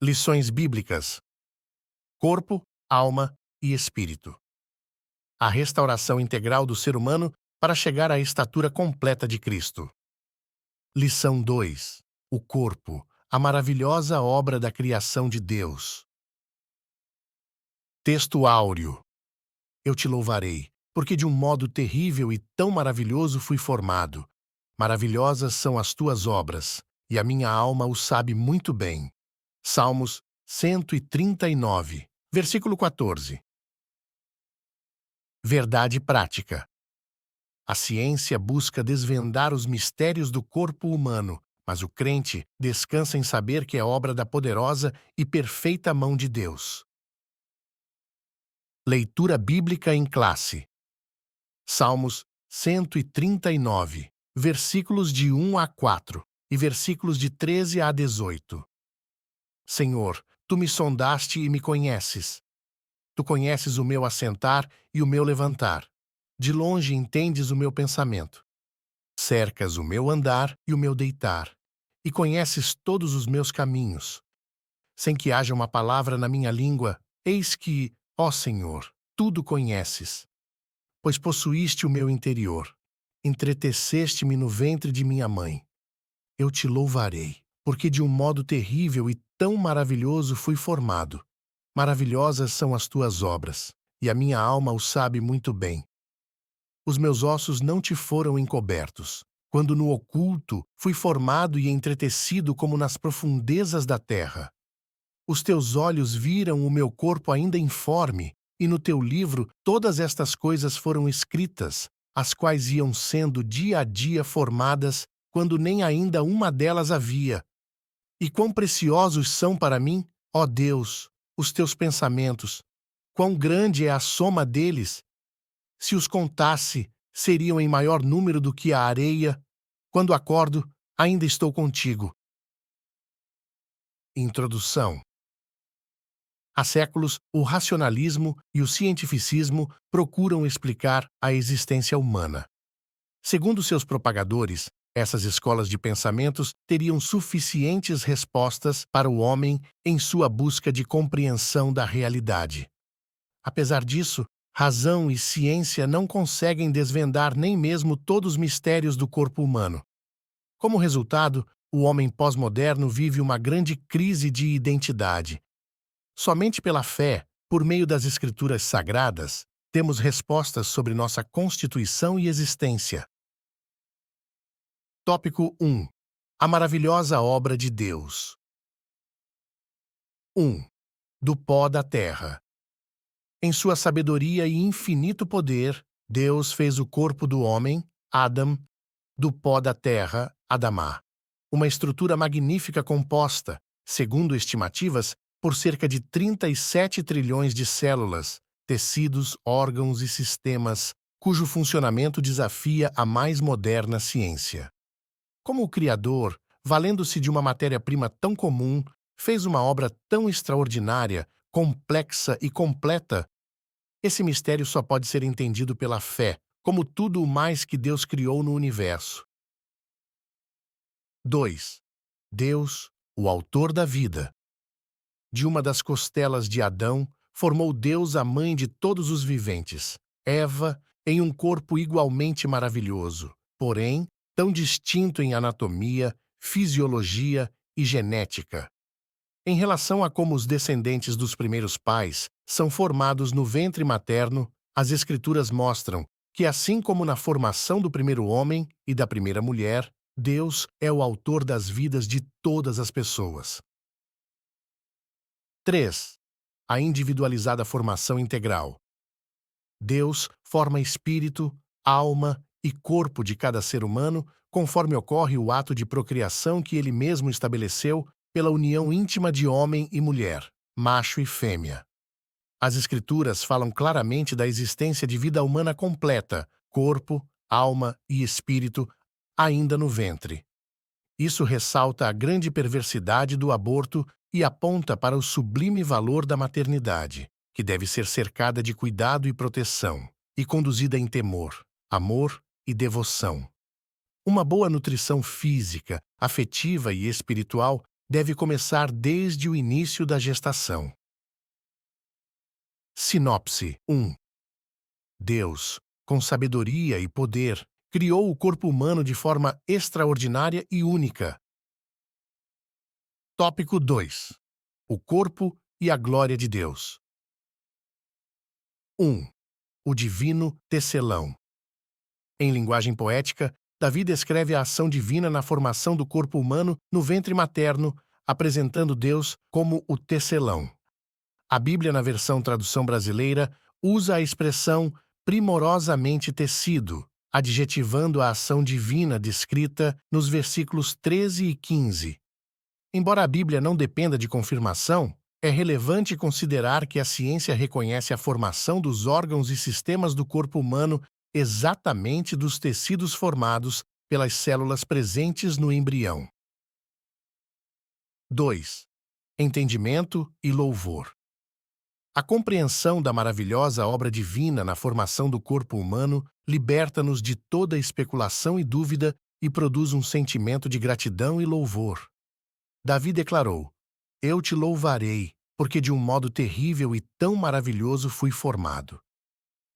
Lições bíblicas: corpo, alma e espírito. A restauração integral do ser humano para chegar à estatura completa de Cristo. Lição 2: o corpo, a maravilhosa obra da criação de Deus. Texto áureo. Eu te louvarei, porque de um modo terrível e tão maravilhoso fui formado. Maravilhosas são as tuas obras, e a minha alma o sabe muito bem. Salmos 139, versículo 14. Verdade prática. A ciência busca desvendar os mistérios do corpo humano, mas o crente descansa em saber que é obra da poderosa e perfeita mão de Deus. Leitura bíblica em classe. Salmos 139, versículos de 1 a 4 e versículos de 13 a 18. Senhor, tu me sondaste e me conheces. Tu conheces o meu assentar e o meu levantar. De longe entendes o meu pensamento. Cercas o meu andar e o meu deitar, e conheces todos os meus caminhos. Sem que haja uma palavra na minha língua, eis que, ó Senhor, tudo conheces. Pois possuíste o meu interior, entreteceste-me no ventre de minha mãe. Eu te louvarei, porque de um modo terrível e tão maravilhoso fui formado. Maravilhosas são as tuas obras, e a minha alma o sabe muito bem. Os meus ossos não te foram encobertos, quando no oculto fui formado e entretecido como nas profundezas da terra. Os teus olhos viram o meu corpo ainda informe, e no teu livro todas estas coisas foram escritas, as quais iam sendo dia a dia formadas, quando nem ainda uma delas havia. E quão preciosos são para mim, ó Deus, os teus pensamentos! Quão grande é a soma deles! Se os contasse, seriam em maior número do que a areia. Quando acordo, ainda estou contigo. Introdução. Há séculos, o racionalismo e o cientificismo procuram explicar a existência humana. Segundo seus propagadores, essas escolas de pensamentos teriam suficientes respostas para o homem em sua busca de compreensão da realidade. Apesar disso, razão e ciência não conseguem desvendar nem mesmo todos os mistérios do corpo humano. Como resultado, o homem pós-moderno vive uma grande crise de identidade. Somente pela fé, por meio das Escrituras Sagradas, temos respostas sobre nossa constituição e existência. Tópico 1. A maravilhosa obra de Deus. 1. Do pó da terra. Em sua sabedoria e infinito poder, Deus fez o corpo do homem, Adam, do pó da terra, Adamá. Uma estrutura magnífica composta, segundo estimativas, por cerca de 37 trilhões de células, tecidos, órgãos e sistemas, cujo funcionamento desafia a mais moderna ciência. Como o Criador, valendo-se de uma matéria-prima tão comum, fez uma obra tão extraordinária, complexa e completa, esse mistério só pode ser entendido pela fé, como tudo o mais que Deus criou no universo. 2. Deus, o autor da vida. De uma das costelas de Adão, formou Deus a mãe de todos os viventes, Eva, em um corpo igualmente maravilhoso, porém, tão distinto em anatomia, fisiologia e genética. Em relação a como os descendentes dos primeiros pais são formados no ventre materno, as Escrituras mostram que, assim como na formação do primeiro homem e da primeira mulher, Deus é o autor das vidas de todas as pessoas. 3. A individualizada formação integral. Deus forma espírito, alma e corpo de cada ser humano conforme ocorre o ato de procriação que ele mesmo estabeleceu pela união íntima de homem e mulher, macho e fêmea. As Escrituras falam claramente da existência de vida humana completa, corpo, alma e espírito, ainda no ventre. Isso ressalta a grande perversidade do aborto e aponta para o sublime valor da maternidade, que deve ser cercada de cuidado e proteção, e conduzida em temor, amor e devoção. Uma boa nutrição física, afetiva e espiritual deve começar desde o início da gestação. Sinopse 1. Deus, com sabedoria e poder, criou o corpo humano de forma extraordinária e única. Tópico 2. O corpo e a glória de Deus. 1. O divino tecelão. Em linguagem poética, Davi descreve a ação divina na formação do corpo humano no ventre materno, apresentando Deus como o tecelão. A Bíblia, na versão tradução brasileira, usa a expressão primorosamente tecido, adjetivando a ação divina descrita nos versículos 13 e 15. Embora a Bíblia não dependa de confirmação, é relevante considerar que a ciência reconhece a formação dos órgãos e sistemas do corpo humano exatamente dos tecidos formados pelas células presentes no embrião. 2. Entendimento e louvor. A compreensão da maravilhosa obra divina na formação do corpo humano liberta-nos de toda especulação e dúvida e produz um sentimento de gratidão e louvor. Davi declarou: Eu te louvarei, porque de um modo terrível e tão maravilhoso fui formado.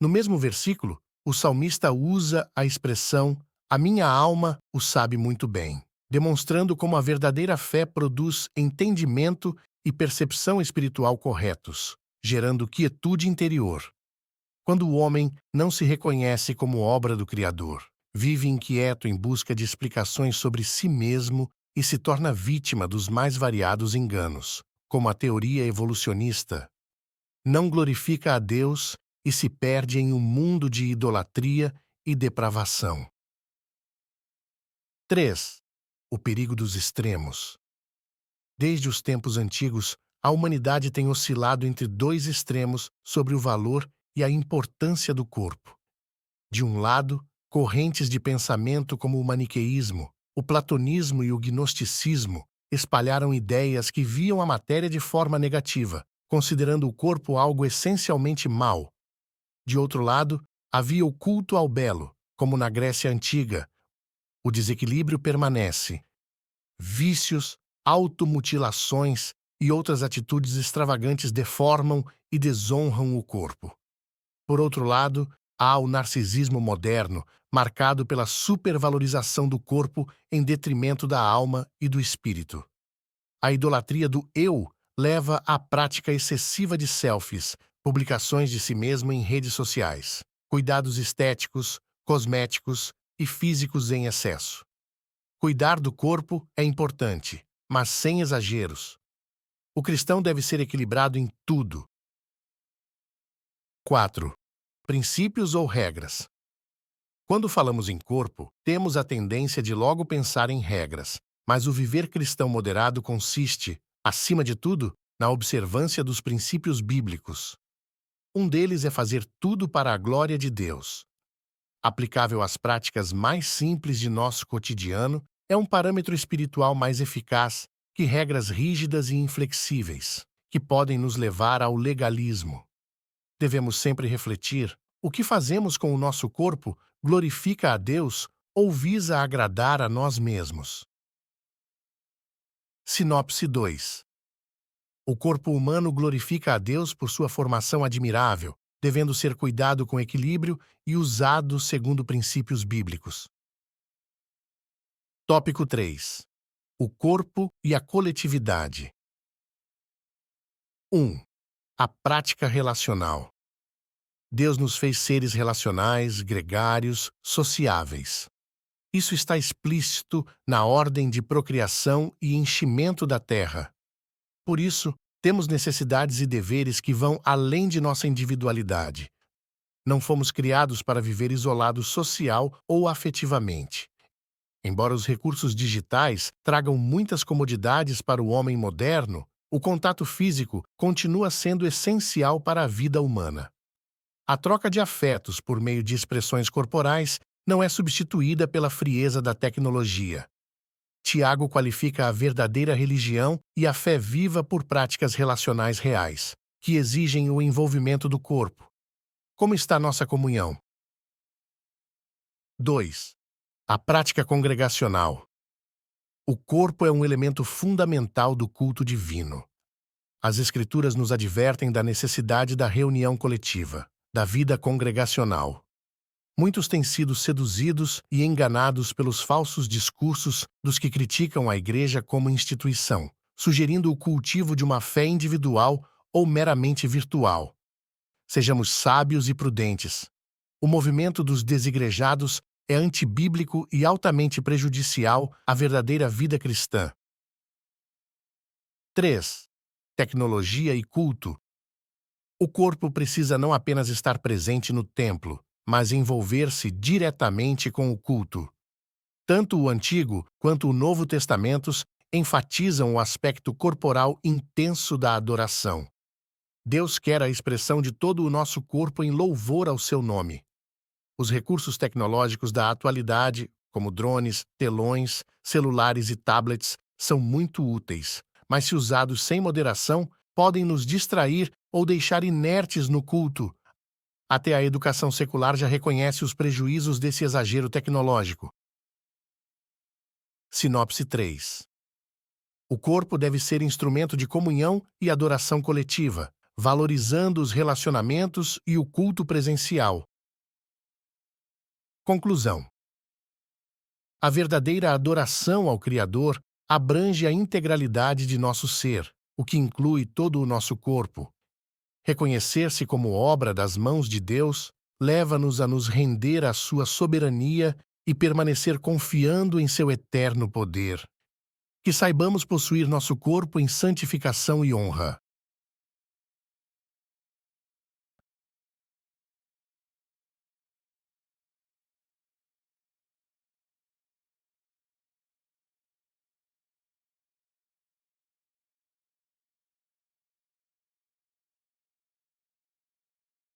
No mesmo versículo, o salmista usa a expressão a minha alma o sabe muito bem, demonstrando como a verdadeira fé produz entendimento e percepção espiritual corretos, gerando quietude interior. Quando o homem não se reconhece como obra do Criador, vive inquieto em busca de explicações sobre si mesmo e se torna vítima dos mais variados enganos, como a teoria evolucionista. Não glorifica a Deus e se perde em um mundo de idolatria e depravação. 3. O perigo dos extremos. Desde os tempos antigos, a humanidade tem oscilado entre dois extremos sobre o valor e a importância do corpo. De um lado, correntes de pensamento como o maniqueísmo, o platonismo e o gnosticismo espalharam ideias que viam a matéria de forma negativa, considerando o corpo algo essencialmente mau. De outro lado, havia o culto ao belo, como na Grécia Antiga. O desequilíbrio permanece. Vícios, automutilações e outras atitudes extravagantes deformam e desonram o corpo. Por outro lado, há o narcisismo moderno, marcado pela supervalorização do corpo em detrimento da alma e do espírito. A idolatria do eu leva à prática excessiva de selfies, publicações de si mesmo em redes sociais, cuidados estéticos, cosméticos e físicos em excesso. Cuidar do corpo é importante, mas sem exageros. O cristão deve ser equilibrado em tudo. 4. Princípios ou regras. Quando falamos em corpo, temos a tendência de logo pensar em regras, mas o viver cristão moderado consiste, acima de tudo, na observância dos princípios bíblicos. Um deles é fazer tudo para a glória de Deus. Aplicável às práticas mais simples de nosso cotidiano, é um parâmetro espiritual mais eficaz que regras rígidas e inflexíveis, que podem nos levar ao legalismo. Devemos sempre refletir: o que fazemos com o nosso corpo glorifica a Deus ou visa agradar a nós mesmos? Sinopse 2. O corpo humano glorifica a Deus por sua formação admirável, devendo ser cuidado com equilíbrio e usado segundo princípios bíblicos. Tópico 3. O corpo e a coletividade. 1. A prática relacional. Deus nos fez seres relacionais, gregários, sociáveis. Isso está explícito na ordem de procriação e enchimento da terra. Por isso, temos necessidades e deveres que vão além de nossa individualidade. Não fomos criados para viver isolados social ou afetivamente. Embora os recursos digitais tragam muitas comodidades para o homem moderno, o contato físico continua sendo essencial para a vida humana. A troca de afetos por meio de expressões corporais não é substituída pela frieza da tecnologia. Tiago qualifica a verdadeira religião e a fé viva por práticas relacionais reais, que exigem o envolvimento do corpo. Como está nossa comunhão? 2. A prática congregacional. O corpo é um elemento fundamental do culto divino. As Escrituras nos advertem da necessidade da reunião coletiva, da vida congregacional. Muitos têm sido seduzidos e enganados pelos falsos discursos dos que criticam a Igreja como instituição, sugerindo o cultivo de uma fé individual ou meramente virtual. Sejamos sábios e prudentes. O movimento dos desigrejados é antibíblico e altamente prejudicial à verdadeira vida cristã. 3. Tecnologia e culto. O corpo precisa não apenas estar presente no templo, mas envolver-se diretamente com o culto. Tanto o Antigo quanto o Novo Testamentos enfatizam o aspecto corporal intenso da adoração. Deus quer a expressão de todo o nosso corpo em louvor ao seu nome. Os recursos tecnológicos da atualidade, como drones, telões, celulares e tablets, são muito úteis, mas se usados sem moderação, podem nos distrair ou deixar inertes no culto. Até a educação secular já reconhece os prejuízos desse exagero tecnológico. Sinopse 3. O corpo deve ser instrumento de comunhão e adoração coletiva, valorizando os relacionamentos e o culto presencial. Conclusão. A verdadeira adoração ao Criador abrange a integralidade de nosso ser, o que inclui todo o nosso corpo. Reconhecer-se como obra das mãos de Deus leva-nos a nos render à sua soberania e permanecer confiando em seu eterno poder. Que saibamos possuir nosso corpo em santificação e honra.